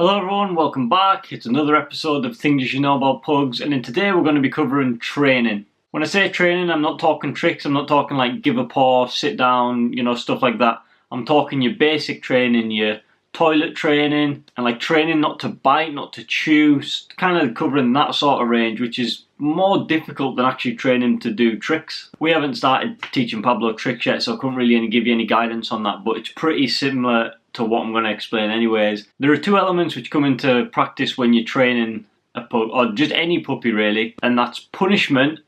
Hello everyone, welcome back. It's another episode of Things You Should Know About Pugs, and then today we're going to be covering training. When I say training, I'm not talking tricks, I'm not talking like give a paw, sit down, stuff like that. I'm talking your basic training, your toilet training, and like training not to bite, not to chew, kind of covering that sort of range, which is more difficult than actually training to do tricks. We haven't started teaching Pablo tricks yet, so I couldn't really give you any guidance on that, but it's pretty similar to what I'm going to explain anyways. There are two elements which come into practice when you're training a pug, or just any puppy really, and that's punishment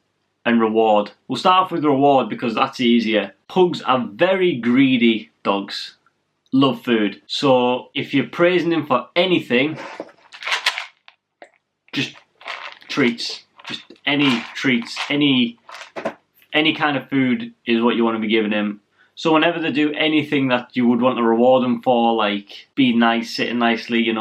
and reward. We'll start off with reward because that's easier. Pugs are very greedy dogs, love food. So if you're praising them for anything, just treats, just any treats, any kind of food is what you want to be giving him. So whenever they do anything that you would want to reward them for, like being nice, sitting nicely,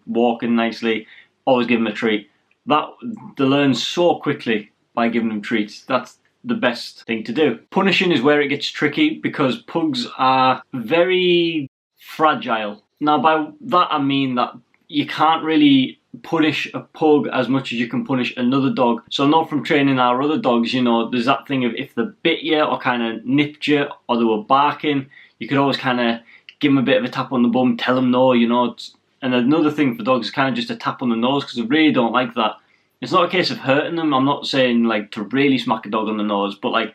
walking nicely, always give them a treat. That they learn so quickly by giving them treats. That's the best thing to do. Punishing is where it gets tricky because pugs are very fragile. Now by that I mean that you can't really punish a pug as much as you can punish another dog. So I know from training our other dogs, there's that thing of if they bit you or kind of nipped you or they were barking, you could always kind of give them a bit of a tap on the bum, tell them no, And another thing for dogs is kind of just a tap on the nose because they really don't like that. It's not a case of hurting them. I'm not saying like to really smack a dog on the nose, but like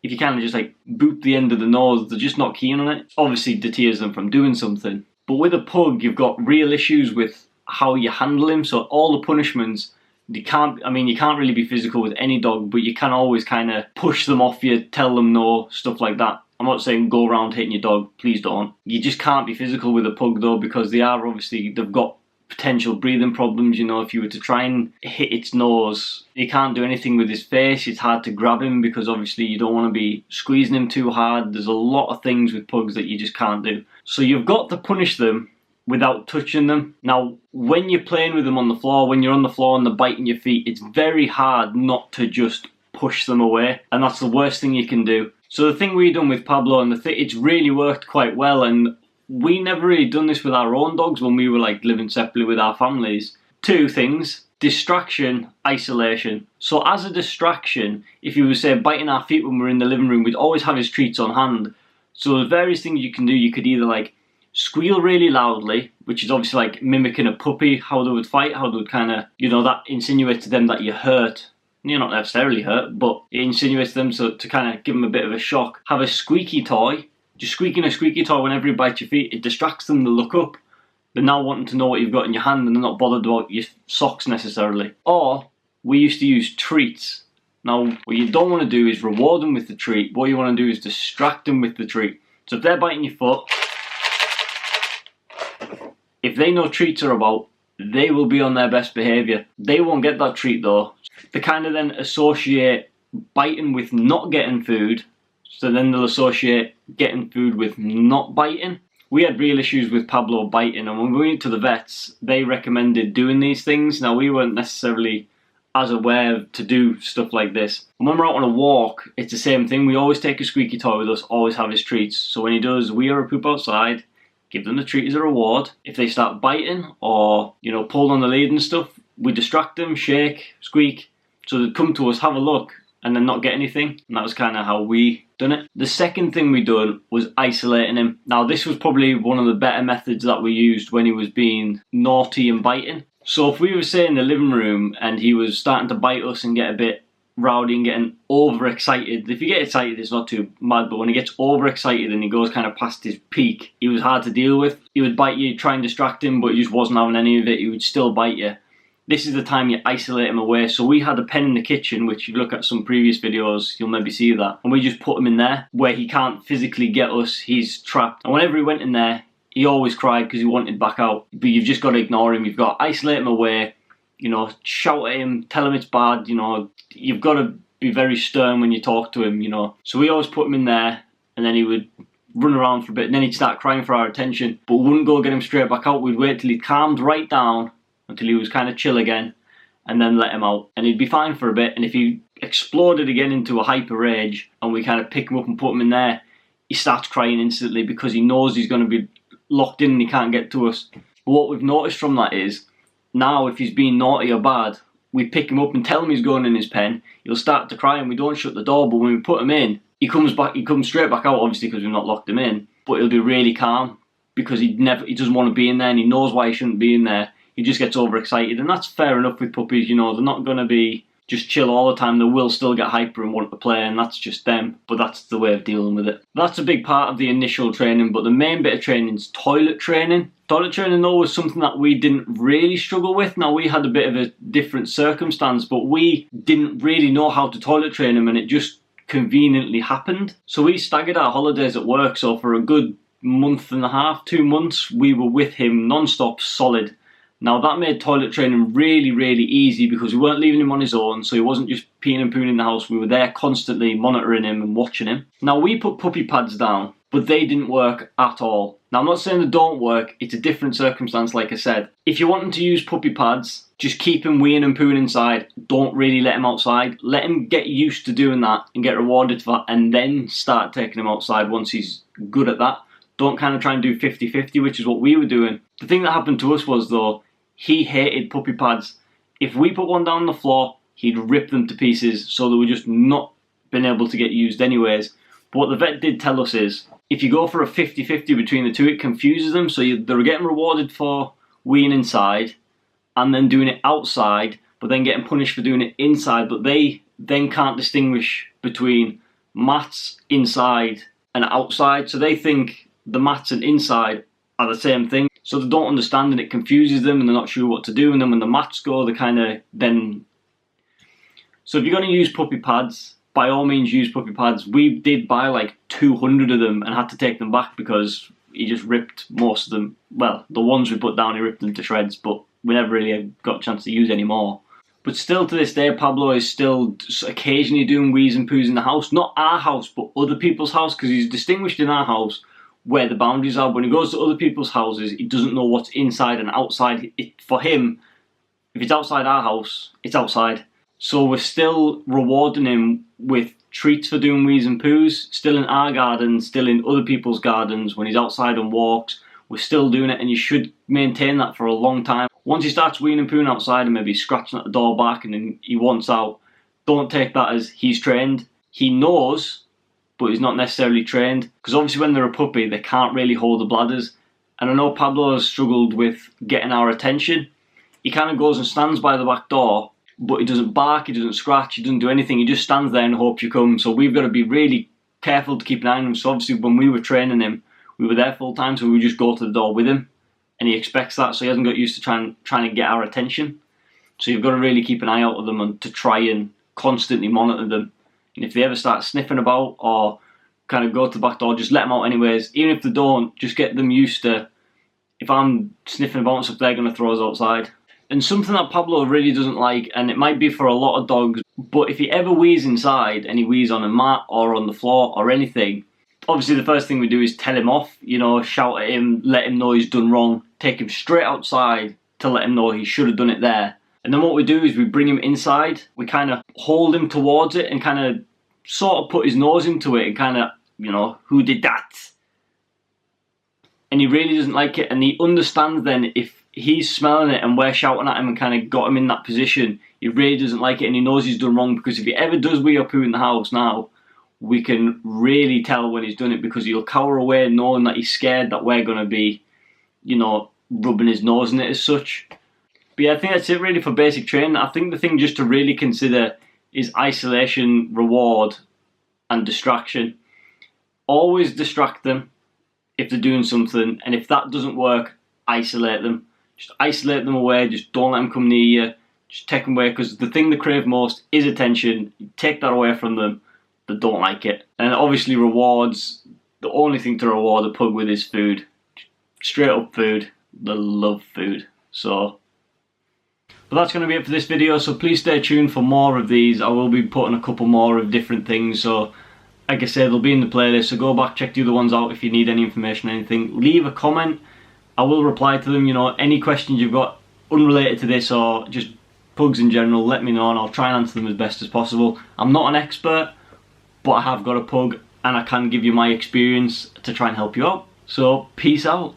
if you kind of just like boot the end of the nose, they're just not keen on it. Obviously deters them from doing something. But with a pug, you've got real issues with how you handle him. So all the punishments, you can't really be physical with any dog, but you can always kind of push them off you, tell them no, stuff like that. I'm not saying go around hitting your dog, please don't. You just can't be physical with a pug though, because they've got potential breathing problems. If you were to try and hit its nose, you can't do anything with his face. It's hard to grab him because obviously you don't want to be squeezing him too hard. There's a lot of things with pugs that you just can't do. So you've got to punish them without touching them. Now, when you're playing with them on the floor, when you're on the floor and they're biting your feet, it's very hard not to just push them away, and that's the worst thing you can do. So the thing we've done with Pablo, and it's really worked quite well, and we never really done this with our own dogs when we were like living separately with our families. Two things: distraction, isolation. So as a distraction, if you were say biting our feet when we were in the living room, we'd always have his treats on hand. So there's various things you can do. You could either like squeal really loudly, which is obviously like mimicking a puppy, how they would fight, how they would kind of, that insinuates to them that you're hurt. You're not necessarily hurt, but it insinuates them to kind of give them a bit of a shock. Have a squeaky toy. Just squeaking a squeaky toy whenever you bite your feet, it distracts them to look up. They're now wanting to know what you've got in your hand and they're not bothered about your socks necessarily. Or we used to use treats. Now, what you don't want to do is reward them with the treat. What you want to do is distract them with the treat. So if they're biting your foot, if they know treats are about, they will be on their best behaviour. They won't get that treat though. They kind of then associate biting with not getting food, so then they'll associate getting food with not biting. We had real issues with Pablo biting, and when we went to the vets, they recommended doing these things. Now, we weren't necessarily as aware to do stuff like this. And when we're out on a walk, it's the same thing. We always take a squeaky toy with us, always have his treats. So when he does wee or a poop outside, give them the treat as a reward. If they start biting or, pull on the lead and stuff, we distract them, shake, squeak. So they'd come to us, have a look, and then not get anything. And that was kind of how we done it. The second thing we done was isolating him. Now this was probably one of the better methods that we used when he was being naughty and biting. So if we were say in the living room and he was starting to bite us and get a bit rowdy and getting overexcited. If you get excited, it's not too mad, but when he gets overexcited and he goes kind of past his peak, he was hard to deal with. He would bite you, try and distract him, but he just wasn't having any of it. He would still bite you. This is the time you isolate him away. So we had a pen in the kitchen, which if you look at some previous videos, you'll maybe see that. And we just put him in there where he can't physically get us. He's trapped. And whenever he went in there, he always cried because he wanted back out. But you've just got to ignore him. You've got to isolate him away. Shout at him, tell him it's bad. You've got to be very stern when you talk to him. So we always put him in there, and then he would run around for a bit, and then he'd start crying for our attention. But we wouldn't go get him straight back out. We'd wait till he calmed right down, until he was kind of chill again, and then let him out. And he'd be fine for a bit. And if he exploded again into a hyper rage, and we kind of pick him up and put him in there, he starts crying instantly because he knows he's going to be locked in and he can't get to us. But what we've noticed from that is, now if he's being naughty or bad, we pick him up and tell him he's going in his pen, he'll start to cry and we don't shut the door, but when we put him in, he comes straight back out, obviously because we've not locked him in, but he'll be really calm because he doesn't want to be in there and he knows why he shouldn't be in there. He just gets overexcited, and that's fair enough with puppies, you know, they're not going to be just chill all the time, they will still get hyper and want to play, and that's just them, but that's the way of dealing with it. That's a big part of the initial training, but the main bit of training is toilet training. Toilet training though was something that we didn't really struggle with. Now we had a bit of a different circumstance, but we didn't really know how to toilet train him and it just conveniently happened. So we staggered our holidays at work, so for a good month and a half, 2 months, we were with him non-stop, solid. Now that made toilet training really, really easy because we weren't leaving him on his own, so he wasn't just peeing and pooing in the house. We were there constantly monitoring him and watching him. Now we put puppy pads down, but they didn't work at all. Now I'm not saying they don't work, it's a different circumstance like I said. If you're wanting to use puppy pads, just keep him weeing and pooing inside. Don't really let him outside. Let him get used to doing that and get rewarded for that, and then start taking him outside once he's good at that. Don't kind of try and do 50-50, which is what we were doing. The thing that happened to us was though, he hated puppy pads. If we put one down on the floor, he'd rip them to pieces, so they were just not been able to get used anyways. But what the vet did tell us is, if you go for a 50-50 between the two, it confuses them, so they're getting rewarded for weeing inside, and then doing it outside, but then getting punished for doing it inside, but they then can't distinguish between mats inside and outside, so they think the mats and inside are the same thing. So they don't understand and it confuses them and they're not sure what to do. And then when the mats go, they kind of then... So if you're going to use puppy pads, by all means use puppy pads. We did buy like 200 of them and had to take them back because he just ripped most of them. Well, the ones we put down, he ripped them to shreds, but we never really got a chance to use any more. But still to this day, Pablo is still occasionally doing wheeze and poos in the house. Not our house, but other people's house, because he's distinguished in our house where the boundaries are. When he goes to other people's houses, he doesn't know what's inside and outside. For him, if it's outside our house, it's outside. So we're still rewarding him with treats for doing wheeze and poos, still in our garden, still in other people's gardens. When he's outside and walks, we're still doing it, and you should maintain that for a long time. Once he starts weeing and pooing outside and maybe scratching at the door back and then he wants out, don't take that as he's trained. He knows, but he's not necessarily trained, because obviously when they're a puppy they can't really hold the bladders, and I know Pablo has struggled with getting our attention. He kind of goes and stands by the back door, but he doesn't bark, he doesn't scratch, he doesn't do anything, he just stands there and hopes you come. So we've got to be really careful to keep an eye on him. So obviously when we were training him, we were there full time, so we would just go to the door with him, and he expects that, so he hasn't got used to trying to get our attention. So you've got to really keep an eye out of them and to try and constantly monitor them. And if they ever start sniffing about or kind of go to the back door, just let them out anyways. Even if they don't, just get them used to, if I'm sniffing about and stuff, they're going to throw us outside. And something that Pablo really doesn't like, and it might be for a lot of dogs, but if he ever wheezes inside and he wheezes on a mat or on the floor or anything, obviously the first thing we do is tell him off, you know, shout at him, let him know he's done wrong, take him straight outside to let him know he should have done it there. And then what we do is we bring him inside, we kind of hold him towards it and kind of sort of put his nose into it and kind of, you know, who did that? And he really doesn't like it, and he understands then if he's smelling it and we're shouting at him and kind of got him in that position, he really doesn't like it and he knows he's done wrong, because if he ever does wee or poo in the house now, we can really tell when he's done it, because he'll cower away knowing that he's scared that we're going to be, you know, rubbing his nose in it as such. But yeah, I think that's it really for basic training. I think the thing just to really consider is isolation, reward, and distraction. Always distract them if they're doing something, and if that doesn't work, isolate them. Just isolate them away, just don't let them come near you, just take them away, because the thing they crave most is attention. You take that away from them, they don't like it. And obviously rewards, the only thing to reward a pug with is food. Straight up food. They love food. So, but that's going to be it for this video, so please stay tuned for more of these. I will be putting a couple more of different things, so like I said, they'll be in the playlist, so go back, check the other ones out if you need any information or anything. Leave a comment, I will reply to them. You know, any questions you've got unrelated to this or just pugs in general, let me know and I'll try and answer them as best as possible. I'm not an expert, but I have got a pug and I can give you my experience to try and help you out. So, peace out.